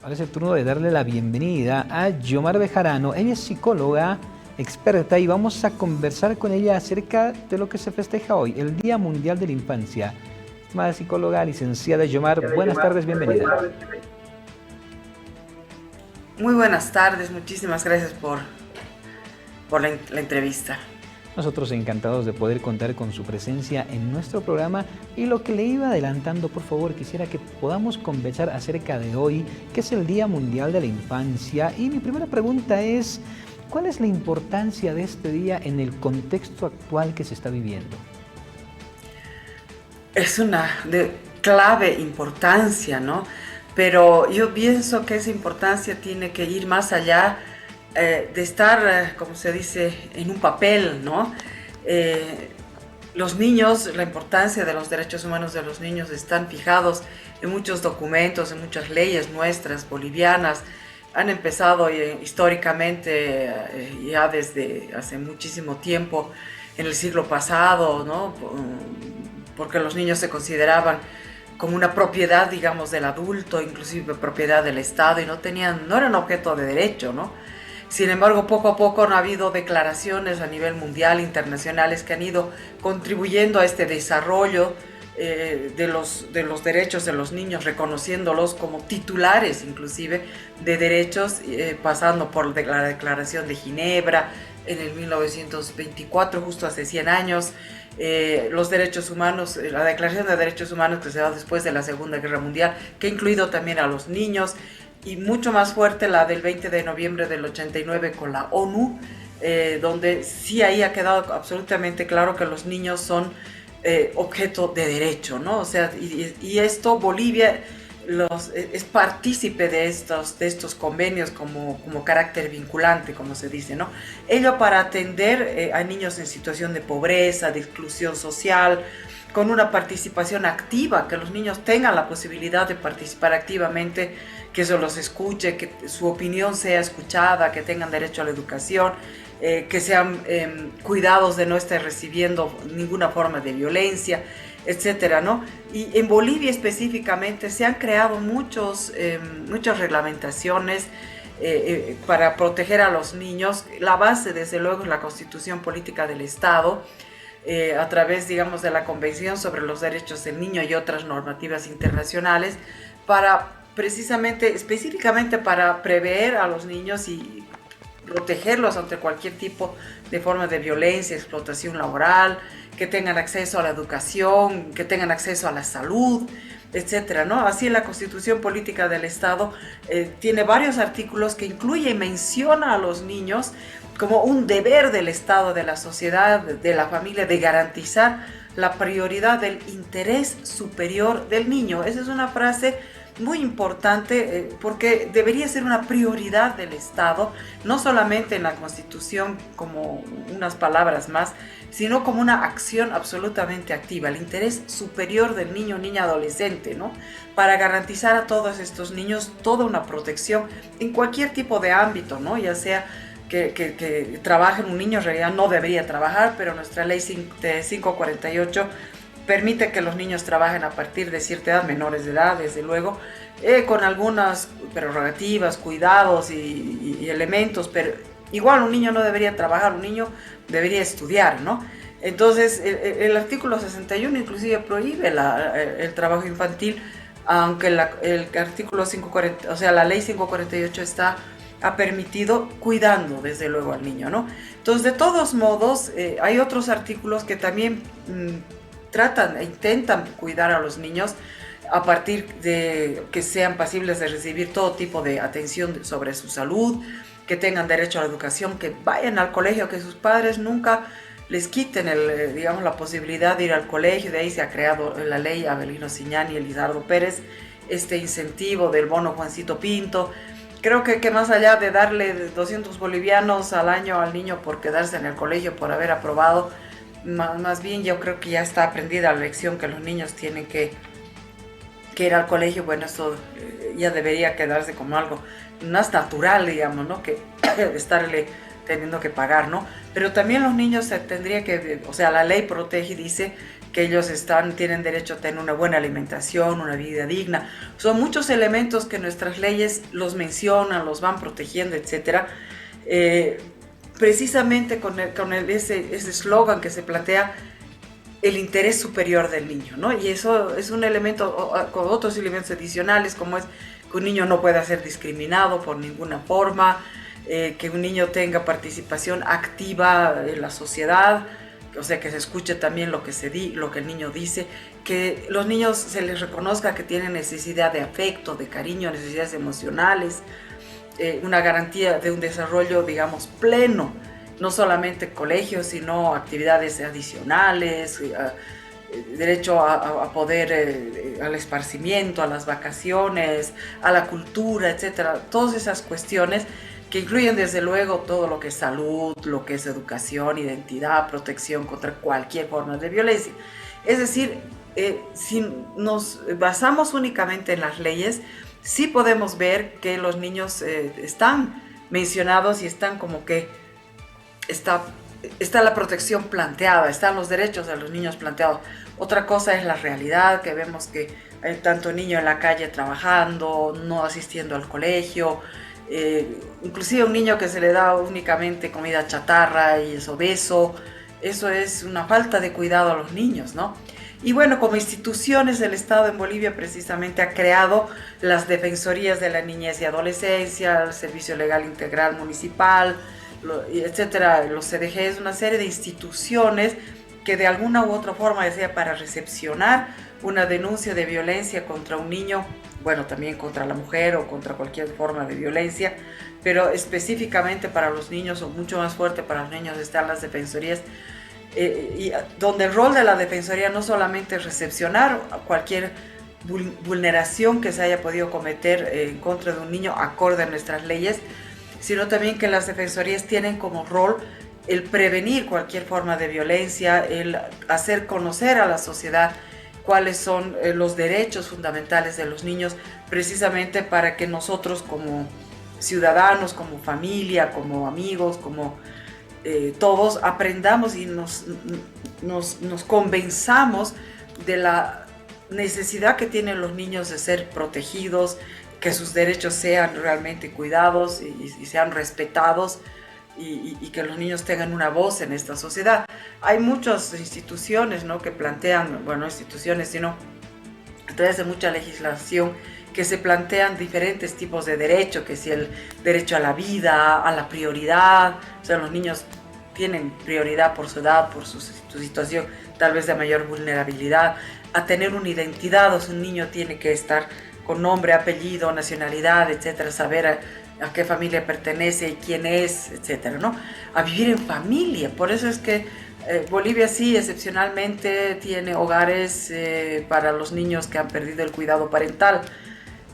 Ahora es el turno de darle la bienvenida a Yomar Bejarano. Ella es psicóloga experta y vamos a conversar con ella acerca de lo que se festeja hoy, el Día Mundial de la Infancia. Estimada psicóloga, licenciada Yomar, buenas tardes, bienvenida. Muy buenas tardes, muchísimas gracias por la entrevista. Nosotros encantados de poder contar con su presencia en nuestro programa y lo que le iba adelantando, por favor, quisiera que podamos conversar acerca de hoy, que es el Día Mundial de la Infancia. Y mi primera pregunta es, ¿cuál es la importancia de este día en el contexto actual que se está viviendo? Es una de clave importancia, ¿no? Pero yo pienso que esa importancia tiene que ir más allá de estar, como se dice, en un papel, ¿no? Los niños, la importancia de los derechos humanos de los niños están fijados en muchos documentos, en muchas leyes nuestras, bolivianas. Han empezado históricamente, ya desde hace muchísimo tiempo, en el siglo pasado, ¿no? Porque los niños se consideraban como una propiedad, digamos, del adulto, inclusive propiedad del Estado, y no eran objeto de derecho, ¿no? Sin embargo, poco a poco han habido declaraciones a nivel mundial, internacionales, que han ido contribuyendo a este desarrollo de los derechos de los niños, reconociéndolos como titulares inclusive de derechos, pasando por la Declaración de Ginebra en el 1924, justo hace 100 años, los derechos humanos, la Declaración de Derechos Humanos que se da después de la Segunda Guerra Mundial, que ha incluido también a los niños, y mucho más fuerte la del 20 de noviembre del 89 con la ONU, donde sí ahí ha quedado absolutamente claro que los niños son objeto de derecho, ¿no? O sea, y esto Bolivia es partícipe de estos convenios como carácter vinculante, como se dice, ¿no? Ello para atender a niños en situación de pobreza, de exclusión social, con una participación activa, que los niños tengan la posibilidad de participar activamente, que se los escuche, que su opinión sea escuchada, que tengan derecho a la educación, que sean cuidados de no estar recibiendo ninguna forma de violencia, etcétera, ¿no? Y en Bolivia específicamente se han creado muchas reglamentaciones para proteger a los niños. La base, desde luego, es la Constitución Política del Estado, a través, digamos, de la Convención sobre los Derechos del Niño y otras normativas internacionales, para precisamente, específicamente para prever a los niños y protegerlos ante cualquier tipo de forma de violencia, explotación laboral, que tengan acceso a la educación, que tengan acceso a la salud, etcétera, ¿no? Así la Constitución Política del Estado tiene varios artículos que incluye y menciona a los niños como un deber del Estado, de la sociedad, de la familia, de garantizar la prioridad del interés superior del niño. Esa es una frase muy importante porque debería ser una prioridad del Estado, no solamente en la Constitución como unas palabras más, sino como una acción absolutamente activa, el interés superior del niño, niña, adolescente, ¿no? Para garantizar a todos estos niños toda una protección en cualquier tipo de ámbito, ¿no? Ya sea que trabaje un niño, en realidad no debería trabajar, pero nuestra ley 548 permite que los niños trabajen a partir de cierta edad, menores de edad, desde luego, con algunas prerrogativas, cuidados y elementos, pero igual un niño no debería trabajar, un niño debería estudiar, ¿no? Entonces, el artículo 61 inclusive prohíbe el trabajo infantil, aunque el artículo 540, o sea, la ley 548 ha permitido cuidando, desde luego, al niño, ¿no? Entonces, de todos modos, hay otros artículos que también tratan e intentan cuidar a los niños a partir de que sean pasibles de recibir todo tipo de atención sobre su salud, que tengan derecho a la educación, que vayan al colegio, que sus padres nunca les quiten digamos, la posibilidad de ir al colegio. De ahí se ha creado la ley Avelino Siñani y Elizardo Pérez, este incentivo del bono Juancito Pinto. Creo que más allá de darle 200 bolivianos al año al niño por quedarse en el colegio, por haber aprobado, más bien yo creo que ya está aprendida la lección que los niños tienen que ir al colegio. Bueno, eso ya debería quedarse como algo más natural, digamos, ¿no? Que estarle teniendo que pagar, ¿no? Pero también los niños se tendría que, o sea, la ley protege y dice que ellos tienen derecho a tener una buena alimentación, una vida digna. Son muchos elementos que nuestras leyes los mencionan, los van protegiendo, etc. Precisamente con ese eslogan que se plantea, el interés superior del niño, ¿no? Y eso es un elemento, con otros elementos adicionales, como es que un niño no pueda ser discriminado por ninguna forma, que un niño tenga participación activa en la sociedad, o sea, que se escuche también lo que el niño dice, que los niños se les reconozca que tienen necesidad de afecto, de cariño, necesidades emocionales, una garantía de un desarrollo, digamos, pleno, no solamente colegios, sino actividades adicionales, derecho a poder, al esparcimiento, a las vacaciones, a la cultura, etcétera. Todas esas cuestiones que incluyen desde luego todo lo que es salud, lo que es educación, identidad, protección contra cualquier forma de violencia. Es decir, si nos basamos únicamente en las leyes, sí podemos ver que los niños están mencionados y están como que está la protección planteada, están los derechos de los niños planteados. Otra cosa es la realidad, que vemos que hay tanto niño en la calle trabajando, no asistiendo al colegio, inclusive un niño que se le da únicamente comida chatarra y es obeso. Eso es una falta de cuidado a los niños, ¿no? Y bueno, como instituciones, el Estado en Bolivia precisamente ha creado las Defensorías de la Niñez y Adolescencia, el Servicio Legal Integral Municipal, etcétera, los CDGs, una serie de instituciones que de alguna u otra forma, ya sea para recepcionar una denuncia de violencia contra un niño, bueno, también contra la mujer o contra cualquier forma de violencia, pero específicamente para los niños, o mucho más fuerte para los niños, están las defensorías, y donde el rol de la defensoría no solamente es recepcionar cualquier vulneración que se haya podido cometer en contra de un niño acorde a nuestras leyes, sino también que las defensorías tienen como rol el prevenir cualquier forma de violencia, el hacer conocer a la sociedad cuáles son los derechos fundamentales de los niños, precisamente para que nosotros como ciudadanos, como familia, como amigos, como todos aprendamos y nos convenzamos de la necesidad que tienen los niños de ser protegidos, que sus derechos sean realmente cuidados y sean respetados, y que los niños tengan una voz en esta sociedad. Hay muchas instituciones, ¿no?, que plantean, bueno, no instituciones, sino a través de mucha legislación, que se plantean diferentes tipos de derecho, que si el derecho a la vida, a la prioridad, o sea, los niños tienen prioridad por su edad, por su situación tal vez de mayor vulnerabilidad, a tener una identidad, o sea, un niño tiene que estar con nombre, apellido, nacionalidad, etcétera, saber a qué familia pertenece, quién es, etcétera, ¿no? A vivir en familia. Por eso es que Bolivia sí excepcionalmente tiene hogares para los niños que han perdido el cuidado parental,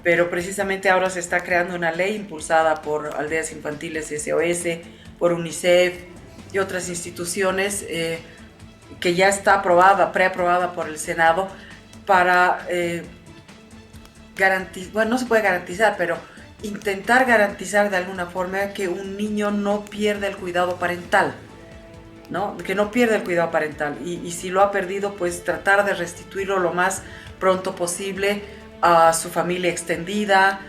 pero precisamente ahora se está creando una ley impulsada por Aldeas Infantiles SOS, por UNICEF y otras instituciones, que ya está preaprobada por el Senado para garantizar, bueno, no se puede garantizar, pero intentar garantizar de alguna forma que un niño no pierda el cuidado parental, ¿no? Que no pierda el cuidado parental, y si lo ha perdido, pues tratar de restituirlo lo más pronto posible a su familia extendida,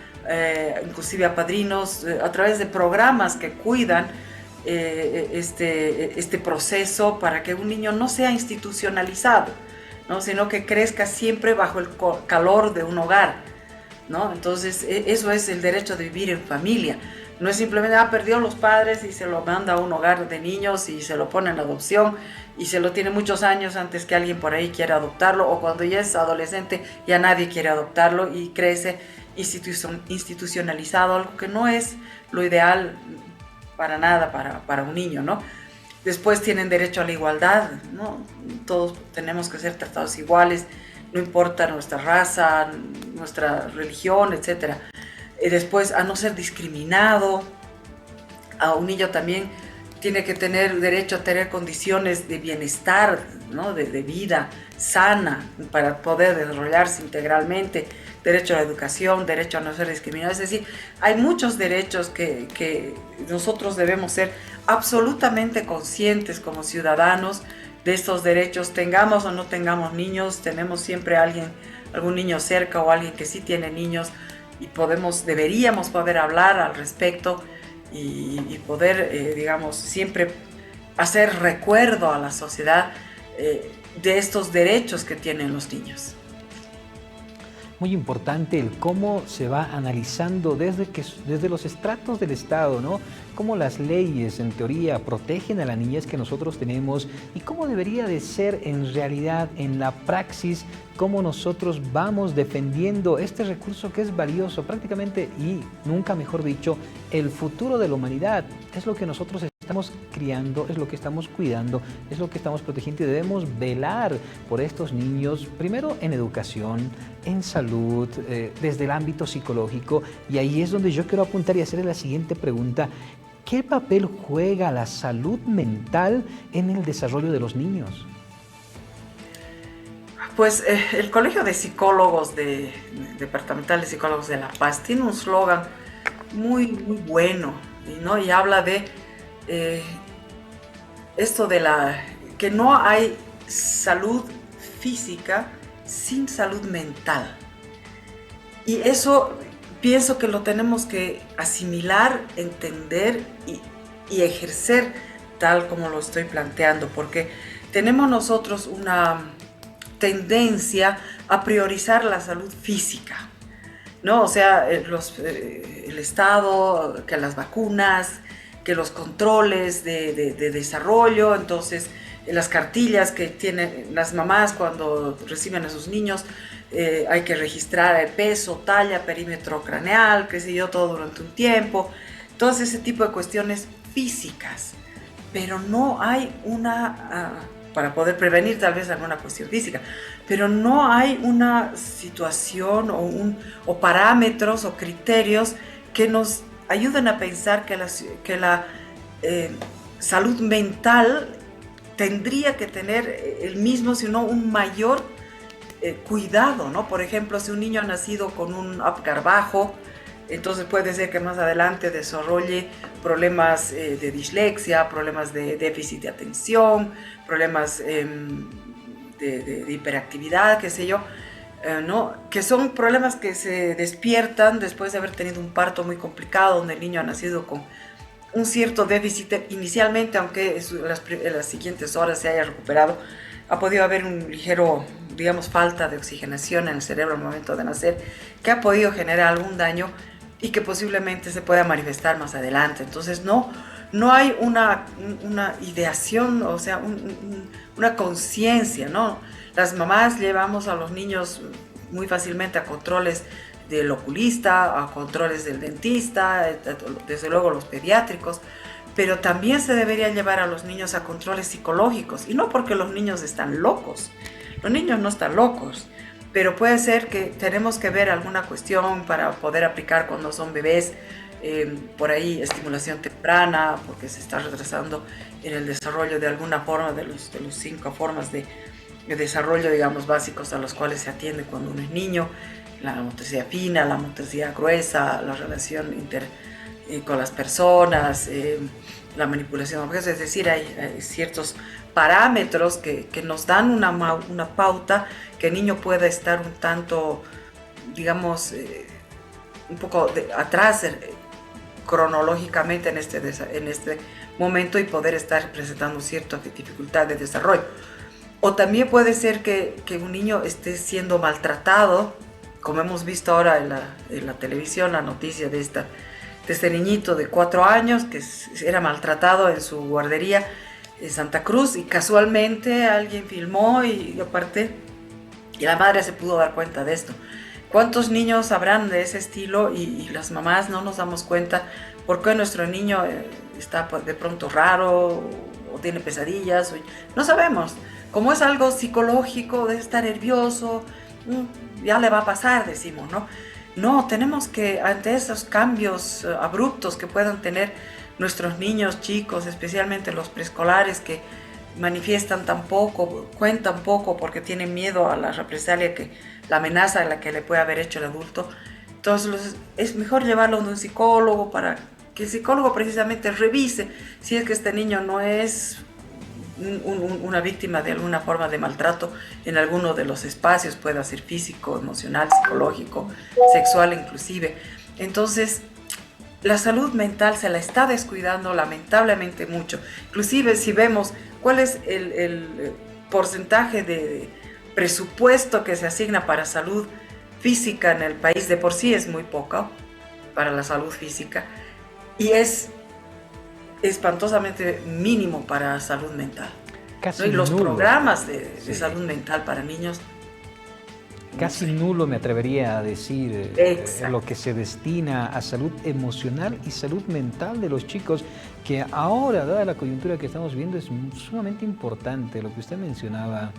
inclusive a padrinos, a través de programas que cuidan este proceso, para que un niño no sea institucionalizado, ¿no?, sino que crezca siempre bajo el calor de un hogar, ¿no? Entonces, eso es el derecho de vivir en familia. No es simplemente, perdió los padres y se lo manda a un hogar de niños y se lo pone en adopción y se lo tiene muchos años antes que alguien por ahí quiera adoptarlo, o cuando ya es adolescente ya nadie quiere adoptarlo y crece institucionalizado, algo que no es lo ideal para nada para un niño, ¿no? Después tienen derecho a la igualdad, ¿no? Todos tenemos que ser tratados iguales, no importa nuestra raza, nuestra religión, etc. Después, a no ser discriminado. A un niño también tiene que tener derecho a tener condiciones de bienestar, ¿no?, de vida sana, para poder desarrollarse integralmente. Derecho a la educación, derecho a no ser discriminado. Es decir, hay muchos derechos que nosotros debemos ser absolutamente conscientes como ciudadanos, de estos derechos, tengamos o no tengamos niños, tenemos siempre algún niño cerca o alguien que sí tiene niños y deberíamos poder hablar al respecto y poder, digamos, siempre hacer recuerdo a la sociedad de estos derechos que tienen los niños. Muy importante el cómo se va analizando desde los estratos del Estado, ¿no? Cómo las leyes, en teoría, protegen a la niñez que nosotros tenemos y cómo debería de ser en realidad, en la praxis, cómo nosotros vamos defendiendo este recurso que es valioso prácticamente y, nunca mejor dicho, el futuro de la humanidad. Es lo que nosotros estamos criando, es lo que estamos cuidando, es lo que estamos protegiendo y debemos velar por estos niños, primero en educación, en salud, desde el ámbito psicológico. Y ahí es donde yo quiero apuntar y hacerle la siguiente pregunta. ¿Qué papel juega la salud mental en el desarrollo de los niños? Pues el Colegio de Psicólogos, Departamental de Psicólogos de La Paz, tiene un slogan muy, muy bueno, ¿no? Y habla de esto de que no hay salud física sin salud mental. Y eso pienso que lo tenemos que asimilar, entender y ejercer tal como lo estoy planteando, porque tenemos nosotros una tendencia a priorizar la salud física, ¿no? O sea, el Estado, que las vacunas, que los controles de desarrollo, entonces las cartillas que tienen las mamás cuando reciben a sus niños, hay que registrar el peso, talla, perímetro craneal, qué sé yo, todo durante un tiempo, todo ese tipo de cuestiones físicas, pero no hay para poder prevenir tal vez alguna cuestión física, pero no hay una situación o parámetros o criterios que nos ayuden a pensar que la salud mental tendría que tener el mismo, sino un mayor cuidado, ¿no? Por ejemplo, si un niño ha nacido con un Apgar bajo, entonces puede ser que más adelante desarrolle problemas de dislexia, problemas de déficit de atención, problemas de hiperactividad, qué sé yo, ¿no? Que son problemas que se despiertan después de haber tenido un parto muy complicado, donde el niño ha nacido con un cierto déficit inicialmente, aunque en las siguientes horas se haya recuperado, ha podido haber un ligero, digamos, falta de oxigenación en el cerebro al momento de nacer, que ha podido generar algún daño y que posiblemente se pueda manifestar más adelante. Entonces no hay una ideación, o sea, una conciencia, ¿no? Las mamás llevamos a los niños muy fácilmente a controles del oculista, a controles del dentista, desde luego los pediátricos, pero también se debería llevar a los niños a controles psicológicos, y no porque los niños están locos, los niños no están locos, pero puede ser que tenemos que ver alguna cuestión para poder aplicar cuando son bebés, por ahí estimulación temprana, porque se está retrasando en el desarrollo de alguna forma de los 5 formas de desarrollo, digamos, básicos a los cuales se atiende cuando uno es niño: la motricidad fina, la motricidad gruesa, la relación con las personas, la manipulación de objetos. Es decir, hay ciertos parámetros que nos dan una pauta que el niño pueda estar un tanto, digamos, un poco atrás cronológicamente en este momento, y poder estar presentando cierta dificultad de desarrollo. O también puede ser que un niño esté siendo maltratado, como hemos visto ahora en la televisión, la noticia de este niñito de 4 años que era maltratado en su guardería en Santa Cruz, y casualmente alguien filmó y la madre se pudo dar cuenta de esto. ¿Cuántos niños habrán de ese estilo y las mamás no nos damos cuenta por qué nuestro niño está de pronto raro o tiene pesadillas? No sabemos. Como es algo psicológico, de estar nervioso, ya le va a pasar, decimos, ¿no? No, tenemos que, ante esos cambios abruptos que puedan tener nuestros niños chicos, especialmente los preescolares, que manifiestan tan poco, cuentan poco porque tienen miedo a la represalia, la amenaza a la que le puede haber hecho el adulto. Entonces es mejor llevarlo a un psicólogo para que el psicólogo precisamente revise si es que este niño no es una víctima de alguna forma de maltrato en alguno de los espacios, pueda ser físico, emocional, psicológico, sexual inclusive. Entonces, la salud mental se la está descuidando lamentablemente mucho. Inclusive si vemos cuál es el porcentaje de presupuesto que se asigna para salud física en el país, de por sí es muy poco para la salud física y es espantosamente mínimo para salud mental. Casi ¿no? Y los nulo. programas de Sí. salud mental para niños Casi no sé. nulo me atrevería a decir Exacto. lo que se destina a salud emocional y salud mental de los chicos, que ahora, dada la coyuntura que estamos viendo, es sumamente importante lo que usted mencionaba.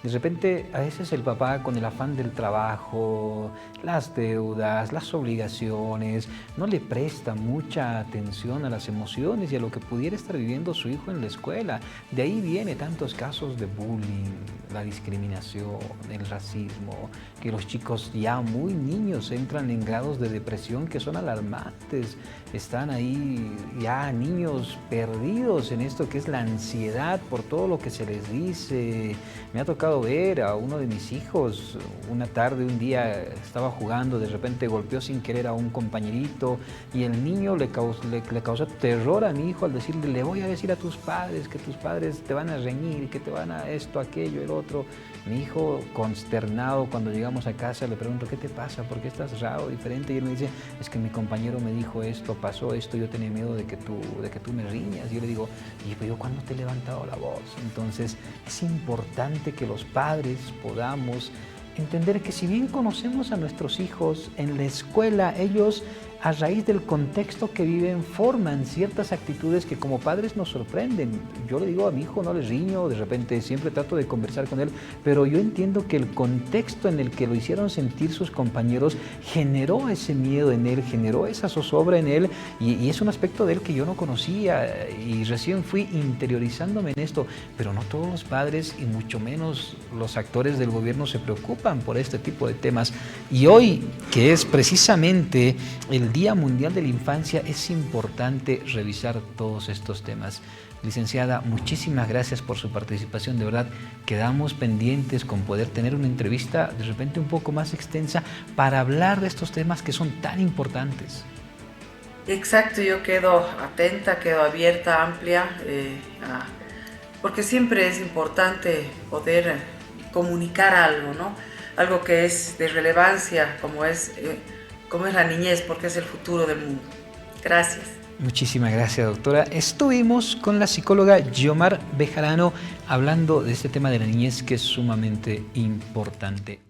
De repente, a veces el papá con el afán del trabajo, las deudas, las obligaciones, no le presta mucha atención a las emociones y a lo que pudiera estar viviendo su hijo en la escuela. De ahí viene tantos casos de bullying, la discriminación, el racismo, que los chicos ya muy niños entran en grados de depresión que son alarmantes. Están ahí ya niños perdidos en esto que es la ansiedad por todo lo que se les dice. Me ha tocado ver a uno de mis hijos, una tarde, un día estaba jugando, de repente golpeó sin querer a un compañerito y el niño le causó terror a mi hijo al decirle, le voy a decir a tus padres que tus padres te van a reñir, que te van a esto, aquello, el otro. Mi hijo consternado, cuando llegamos a casa le pregunto, ¿qué te pasa? ¿Por qué estás raro, diferente? Y él me dice, es que mi compañero me dijo esto, pasó esto, yo tenía miedo de que tú me riñas. Y yo le digo, ¿y pero yo cuándo te he levantado la voz? Entonces es importante que los padres podamos entender que si bien conocemos a nuestros hijos en la escuela, ellos a raíz del contexto que viven forman ciertas actitudes que como padres nos sorprenden. Yo le digo a mi hijo, no le riño, de repente siempre trato de conversar con él, pero yo entiendo que el contexto en el que lo hicieron sentir sus compañeros generó ese miedo en él, generó esa zozobra en él y es un aspecto de él que yo no conocía y recién fui interiorizándome en esto, pero no todos los padres y mucho menos los actores del gobierno se preocupan por este tipo de temas. Y hoy, que es precisamente el Día Mundial de la Infancia, es importante revisar todos estos temas. Licenciada, muchísimas gracias por su participación. De verdad, quedamos pendientes con poder tener una entrevista de repente un poco más extensa para hablar de estos temas que son tan importantes. Exacto, yo quedo atenta, quedo abierta, amplia, porque siempre es importante poder comunicar algo, ¿no? Algo que es de relevancia, como es la niñez, porque es el futuro del mundo. Gracias. Muchísimas gracias, doctora. Estuvimos con la psicóloga Giomar Bejarano hablando de este tema de la niñez que es sumamente importante.